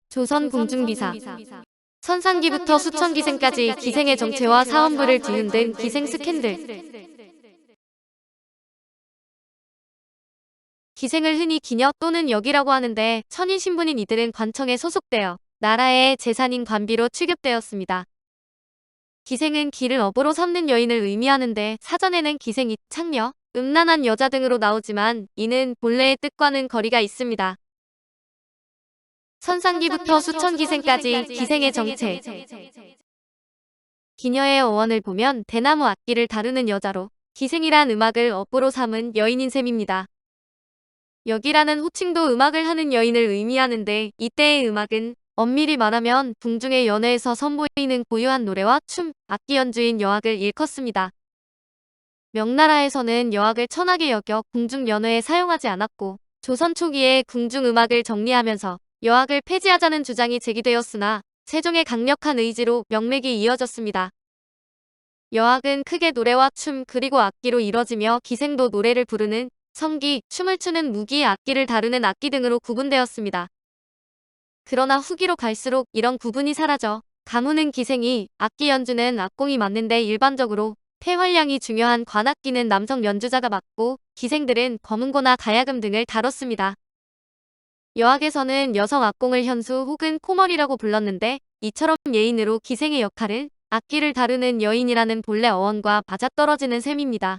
조선 궁중기사. 선상기부터 수천기생까지 기생의 정체와 사원부를 뒤흔든 기생 스캔들. 기생을 흔히 기녀 또는 여기라고 하는데 천인 신분인 이들은 관청에 소속되어 나라의 재산인 관비로 취급되었습니다. 기생은 기를 업으로 삼는 여인을 의미하는데 사전에는 기생이 창녀, 음란한 여자 등으로 나오지만 이는 본래의 뜻과는 거리가 있습니다. 선상기부터 수천기생까지 기생의 정체. 기녀의 어원을 보면 대나무 악기를 다루는 여자로 기생이란 음악을 업으로 삼은 여인인 셈입니다. 여기라는 호칭도 음악을 하는 여인을 의미하는데 이때의 음악은 엄밀히 말하면 궁중의 연회에서 선보이는 고유한 노래와 춤, 악기 연주인 여악을 일컫습니다. 명나라에서는 여악을 천하게 여겨 궁중 연회에 사용하지 않았고 조선 초기에 궁중 음악을 정리하면서 여악을 폐지하자는 주장이 제기되었으나 세종의 강력한 의지로 명맥이 이어졌습니다. 여악은 크게 노래와 춤 그리고 악기로 이뤄지며 기생도 노래를 부르는 성기, 춤을 추는 무기, 악기를 다루는 악기 등으로 구분되었습니다. 그러나 후기로 갈수록 이런 구분이 사라져 가무는 기생이, 악기 연주는 악공이 맡는데 일반적으로 폐활량이 중요한 관악기는 남성 연주자가 맡고 기생들은 검은고나 가야금 등을 다뤘습니다. 여악에서는 여성 악공을 현수 혹은 코머리라고 불렀는데 이처럼 예인으로 기생의 역할은 악기를 다루는 여인이라는 본래 어원과 맞아떨어지는 셈입니다.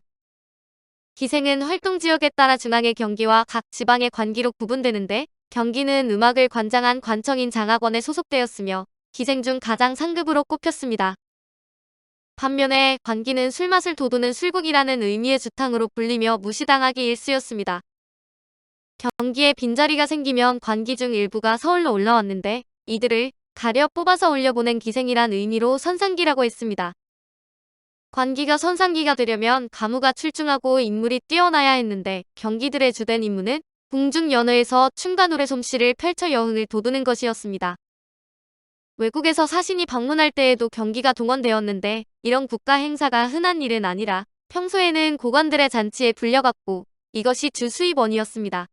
기생은 활동지역에 따라 중앙의 경기와 각 지방의 관기로 구분되는데 경기는 음악을 관장한 관청인 장악원에 소속되었으며 기생 중 가장 상급으로 꼽혔습니다. 반면에 관기는 술맛을 돋우는 술국이라는 의미의 주탕으로 불리며 무시당하기 일쑤였습니다. 경기에 빈자리가 생기면 관기 중 일부가 서울로 올라왔는데 이들을 가려 뽑아서 올려보낸 기생이란 의미로 선상기라고 했습니다. 관기가 선상기가 되려면 가무가 출중하고 인물이 뛰어나야 했는데 경기들의 주된 임무는 궁중연회에서 춤과 노래 솜씨를 펼쳐 여흥을 돋우는 것이었습니다. 외국에서 사신이 방문할 때에도 경기가 동원되었는데 이런 국가 행사가 흔한 일은 아니라 평소에는 고관들의 잔치에 불려갔고 이것이 주 수입원이었습니다.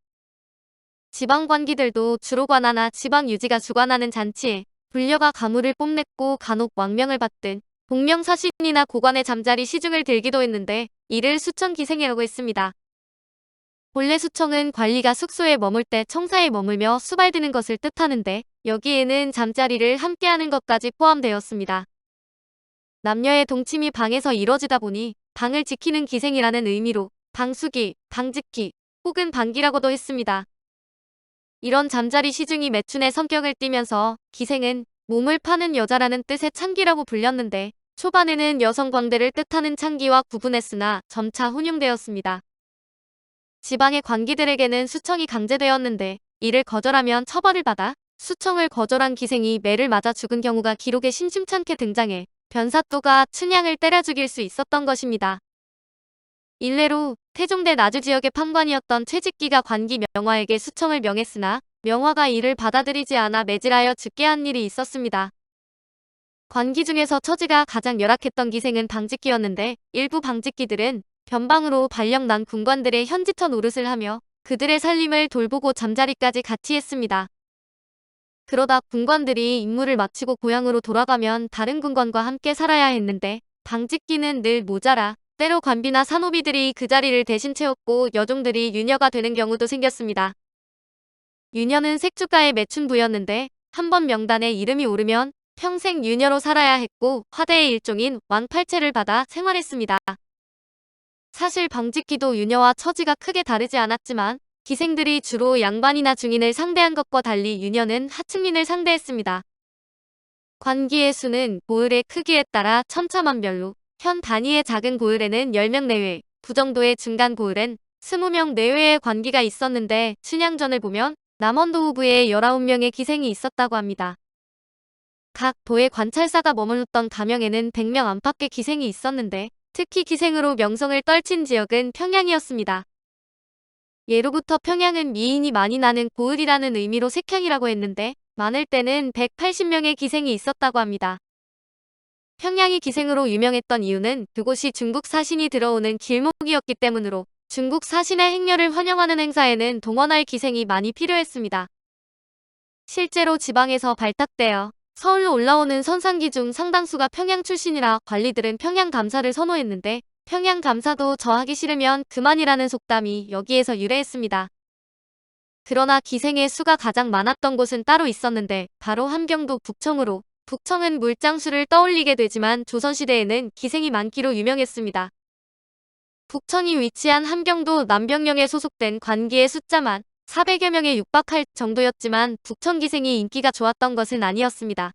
지방 관기들도 주로 관하나 지방 유지가 주관하는 잔치에 불려가 가무를 뽐냈고 간혹 왕명을 받든 복명사신이나 고관의 잠자리 시중을 들기도 했는데 이를 수청기생이라고 했습니다. 본래 수청은 관리가 숙소에 머물 때 청사에 머물며 수발드는 것을 뜻하는데 여기에는 잠자리를 함께하는 것까지 포함되었습니다. 남녀의 동침이 방에서 이뤄지다 보니 방을 지키는 기생이라는 의미로 방수기, 방지기 혹은 방기라고도 했습니다. 이런 잠자리 시중이 매춘의 성격을 띠면서 기생은 몸을 파는 여자라는 뜻의 창기라고 불렸는데 초반에는 여성 광대를 뜻하는 창기와 구분했으나 점차 혼용되었습니다. 지방의 관기들에게는 수청이 강제되었는데 이를 거절하면 처벌을 받아 수청을 거절한 기생이 매를 맞아 죽은 경우가 기록에 심심찮게 등장해 변사또가 춘향을 때려 죽일 수 있었던 것입니다. 일례로 태종대 나주지역의 판관이었던 최직기가 관기 명화에게 수청을 명했으나 명화가 이를 받아들이지 않아 매질하여 죽게 한 일이 있었습니다. 관기 중에서 처지가 가장 열악했던 기생은 방직기였는데 일부 방직기들은 변방으로 발령 난 군관들의 현지터 노릇을 하며 그들의 살림을 돌보고 잠자리까지 같이 했습니다. 그러다 군관들이 임무를 마치고 고향으로 돌아가면 다른 군관과 함께 살아야 했는데 방직기는 늘 모자라 때로 관비나 산호비들이 그 자리를 대신 채웠고 여종들이 유녀가 되는 경우도 생겼습니다. 유녀는 색주가의 매춘부였는데 한 번 명단에 이름이 오르면 평생 유녀로 살아야 했고 화대의 일종인 왕팔체를 받아 생활했습니다. 사실 방직기도 유녀와 처지가 크게 다르지 않았지만 기생들이 주로 양반이나 중인을 상대한 것과 달리 유녀는 하층민을 상대했습니다. 관기의 수는 고을의 크기에 따라 천차만별로 현 단위의 작은 고을에는 10명 내외, 부정도의 중간 고을엔 20명 내외의 관기가 있었는데 춘향전을 보면 남원도 후부에 19명의 기생이 있었다고 합니다. 각 도의 관찰사가 머물렀던 가명에는 100명 안팎의 기생이 있었는데 특히 기생으로 명성을 떨친 지역은 평양이었습니다. 예로부터 평양은 미인이 많이 나는 고을이라는 의미로 색향이라고 했는데 많을 때는 180명의 기생이 있었다고 합니다. 평양이 기생으로 유명했던 이유는 그곳이 중국 사신이 들어오는 길목이었기 때문으로 중국 사신의 행렬을 환영하는 행사에는 동원할 기생이 많이 필요했습니다. 실제로 지방에서 발탁되어 서울로 올라오는 선상기 중 상당수가 평양 출신이라 관리들은 평양 감사를 선호했는데 평양 감사도 저 하기 싫으면 그만이라는 속담이 여기에서 유래했습니다. 그러나 기생의 수가 가장 많았던 곳은 따로 있었는데 바로 함경도 북청으로 북청은 물장수를 떠올리게 되지만 조선시대에는 기생이 많기로 유명했습니다. 북청이 위치한 함경도 남병령에 소속된 관기의 숫자만 400여 명에 육박할 정도였지만 북청 기생이 인기가 좋았던 것은 아니었습니다.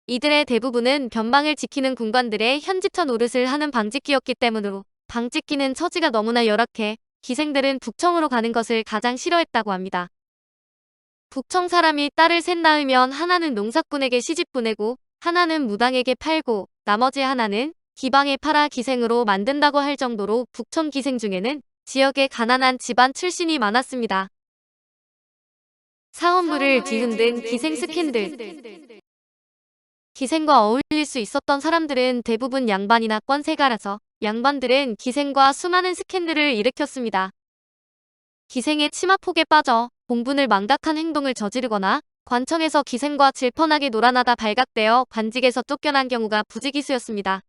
이들의 대부분은 변방을 지키는 군관들의 현지터 노릇을 하는 방직기였기 때문으로 방직기는 처지가 너무나 열악해 기생들은 북청으로 가는 것을 가장 싫어했다고 합니다. 북청 사람이 딸을 셋 낳으면 하나는 농사꾼에게 시집 보내고 하나는 무당에게 팔고 나머지 하나는 기방에 팔아 기생으로 만든다고 할 정도로 북청 기생 중에는 지역의 가난한 집안 출신이 많았습니다. 사원부를 뒤흔든 기생 스캔들. 기생과 어울릴 수 있었던 사람들은 대부분 양반이나 권세가라서 양반들은 기생과 수많은 스캔들을 일으켰습니다. 기생의 치마폭에 빠져 공분을 망각한 행동을 저지르거나 관청에서 기생과 질펀하게 놀아나다 발각되어 관직에서 쫓겨난 경우가 부지기수였습니다.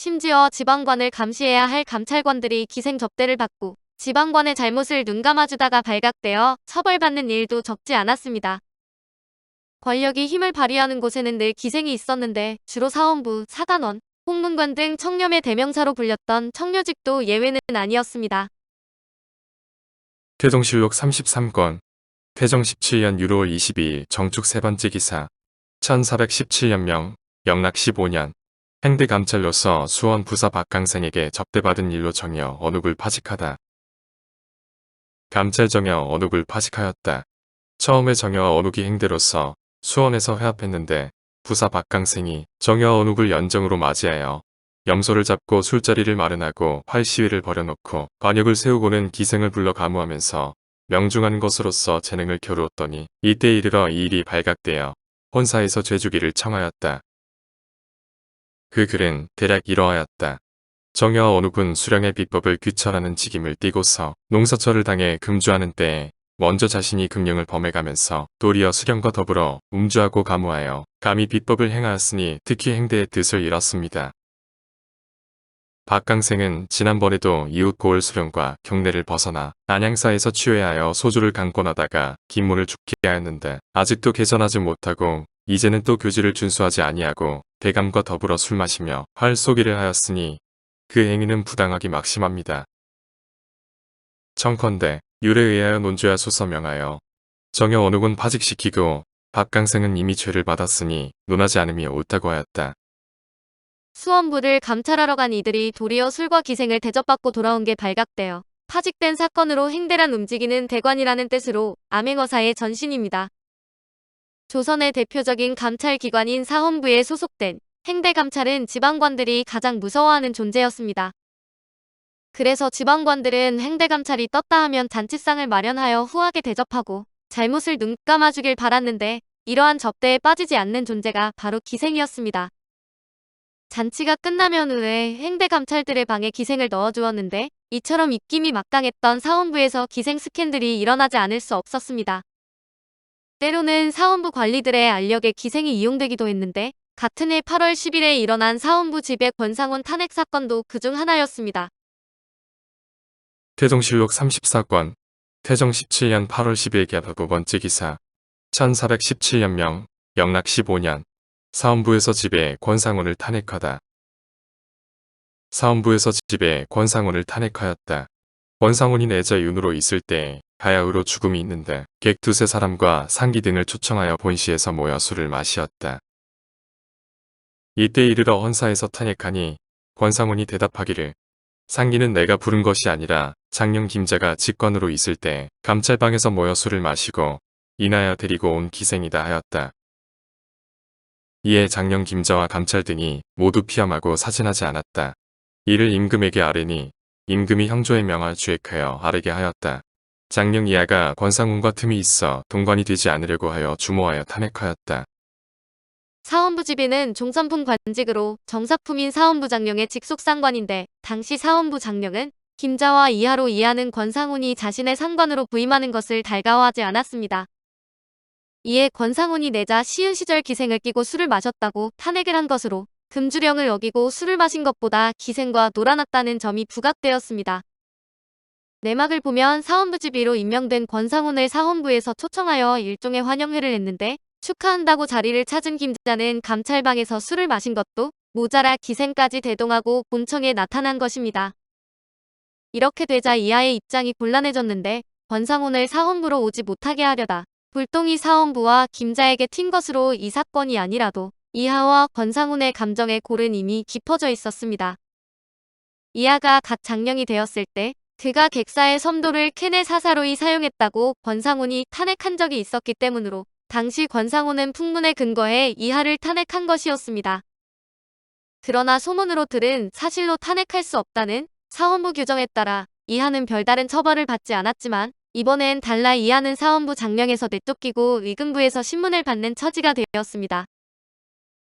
심지어 지방관을 감시해야 할 감찰관들이 기생 접대를 받고 지방관의 잘못을 눈감아주다가 발각되어 처벌받는 일도 적지 않았습니다. 권력이 힘을 발휘하는 곳에는 늘 기생이 있었는데 주로 사원부, 사간원, 홍문관 등 청렴의 대명사로 불렸던 청려직도 예외는 아니었습니다. 태종실록 33권 태종 17년 6월 22일 정축 세 번째 기사 1417년명 영락 15년 행대감찰로서 수원 부사 박강생에게 접대받은 일로 정여 어묵을 파직하다. 감찰 정여 어묵을 파직하였다. 처음에 정여 어묵이 행대로서 수원에서 회합했는데 부사 박강생이 정여 어묵을 연정으로 맞이하여 염소를 잡고 술자리를 마련하고 활시위를 벌여놓고 관역을 세우고는 기생을 불러 가무하면서 명중한 것으로서 재능을 겨루었더니 이때 이르러 이 일이 발각되어 혼사에서 죄주기를 청하였다. 그 글은 대략 이러하였다. 정여 어묵은 수령의 비법을 귀철하는 직임을 띠고서 농사철을 당해 금주하는 때에 먼저 자신이 금령을 범해가면서 도리어 수령과 더불어 음주하고 가무하여 감히 비법을 행하였으니 특히 행대의 뜻을 잃었습니다. 박강생은 지난번에도 이웃 고을 수령과 경례를 벗어나 안양사에서 취회하여 소주를 강권하다가 김문을 죽게 하였는데 아직도 개선하지 못하고 이제는 또 교지를 준수하지 아니하고 대감과 더불어 술 마시며 활 쏘기를 하였으니 그 행위는 부당하기 막심합니다. 청컨대 율에 의하여 논죄하소서 명하여 정여 어묵은 파직시키고 박강생은 이미 죄를 받았으니 논하지 않음이 옳다고 하였다. 수원부를 감찰하러 간 이들이 도리어 술과 기생을 대접받고 돌아온 게 발각되어 파직된 사건으로 행대란 움직이는 대관이라는 뜻으로 암행어사의 전신입니다. 조선의 대표적인 감찰기관인 사헌부에 소속된 행대감찰은 지방관들이 가장 무서워하는 존재였습니다. 그래서 지방관들은 행대감찰이 떴다 하면 잔치상을 마련하여 후하게 대접하고 잘못을 눈감아주길 바랐는데 이러한 접대에 빠지지 않는 존재가 바로 기생이었습니다. 잔치가 끝나면 후에 행대감찰들의 방에 기생을 넣어주었는데 이처럼 입김이 막강했던 사원부에서 기생 스캔들이 일어나지 않을 수 없었습니다. 때로는 사원부 관리들의 알력에 기생이 이용되기도 했는데 같은 해 8월 10일에 일어난 사원부 지배 권상원 탄핵 사건도 그중 하나였습니다. 태종실록 34권 태종 17년 8월 10일 개표 9번째 기사 1417년명 영락 15년 사헌부에서 지배 권상원을 탄핵하다. 사헌부에서 지배 권상원을 탄핵하였다. 권상원이 내자 윤으로 있을 때 가야흐로 죽음이 있는데 객 두세 사람과 상기 등을 초청하여 본시에서 모여 술을 마시었다. 이때 이르러 헌사에서 탄핵하니 권상원이 대답하기를 상기는 내가 부른 것이 아니라 장령 김자가 직관으로 있을 때 감찰방에서 모여 술을 마시고 인하여 데리고 온 기생이다 하였다. 이에 장령 김자와 감찰 등이 모두 피함하고 사진하지 않았다. 이를 임금에게 아뢰니 임금이 형조의 명을 주액하여 아뢰게 하였다. 장령 이하가 권상원과 틈이 있어 동관이 되지 않으려고 하여 주모하여 탄핵하였다. 사헌부 지배는 종선품 관직으로 정사품인 사헌부 장령의 직속 상관인데 당시 사헌부 장령은 김자와 이하로 이하는 권상훈이 자신의 상관으로 부임하는 것을 달가워하지 않았습니다. 이에 권상훈이 내자 시은 시절 기생을 끼고 술을 마셨다고 탄핵을 한 것으로 금주령을 어기고 술을 마신 것보다 기생과 놀아났다는 점이 부각되었습니다. 내막을 보면 사헌부지비로 임명된 권상훈을 사헌부에서 초청하여 일종의 환영회를 했는데 축하한다고 자리를 찾은 김자는 감찰방에서 술을 마신 것도 모자라 기생까지 대동하고 본청에 나타난 것입니다. 이렇게 되자 이하의 입장이 곤란해졌는데 권상훈을 사헌부로 오지 못하게 하려다 불똥이 사헌부와 김자에게 튄 것으로 이 사건이 아니라도 이하와 권상훈의 감정의 골은 이미 깊어져 있었습니다. 이하가 갓 장령이 되었을 때 그가 객사의 섬도를 캔의 사사로이 사용했다고 권상훈이 탄핵한 적이 있었기 때문으로 당시 권상훈은 풍문에 근거해 이하를 탄핵한 것이었습니다. 그러나 소문으로 들은 사실로 탄핵할 수 없다는 사헌부 규정에 따라 이하는 별다른 처벌을 받지 않았지만 이번엔 달라 이하는 사헌부 장령에서 내쫓기고 의금부에서 신문을 받는 처지가 되었습니다.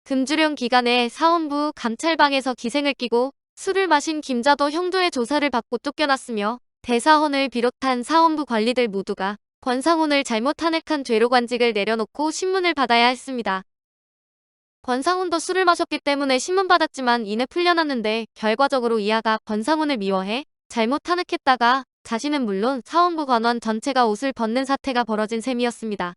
금주령 기간에 사헌부 감찰방에서 기생을 끼고 술을 마신 김자도 형도의 조사를 받고 쫓겨났으며 대사헌을 비롯한 사헌부 관리들 모두가 권상훈을 잘못 탄핵한 죄로 관직을 내려놓고 신문을 받아야 했습니다. 권상훈도 술을 마셨기 때문에 신문받았지만 이내 풀려났는데 결과적으로 이하가 권상훈을 미워해 잘못 탄핵했다가 자신은 물론 사헌부 관원 전체가 옷을 벗는 사태가 벌어진 셈이었습니다.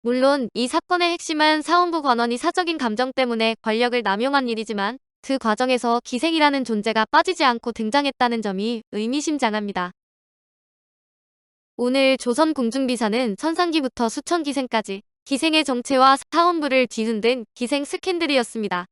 물론 이 사건의 핵심은 사헌부 관원이 사적인 감정 때문에 권력을 남용한 일이지만 그 과정에서 기생이라는 존재가 빠지지 않고 등장했다는 점이 의미심장합니다. 오늘 조선 공중비사는 선상기부터 수천기생까지 기생의 정체와 사헌부를 뒤흔든 기생 스캔들이었습니다.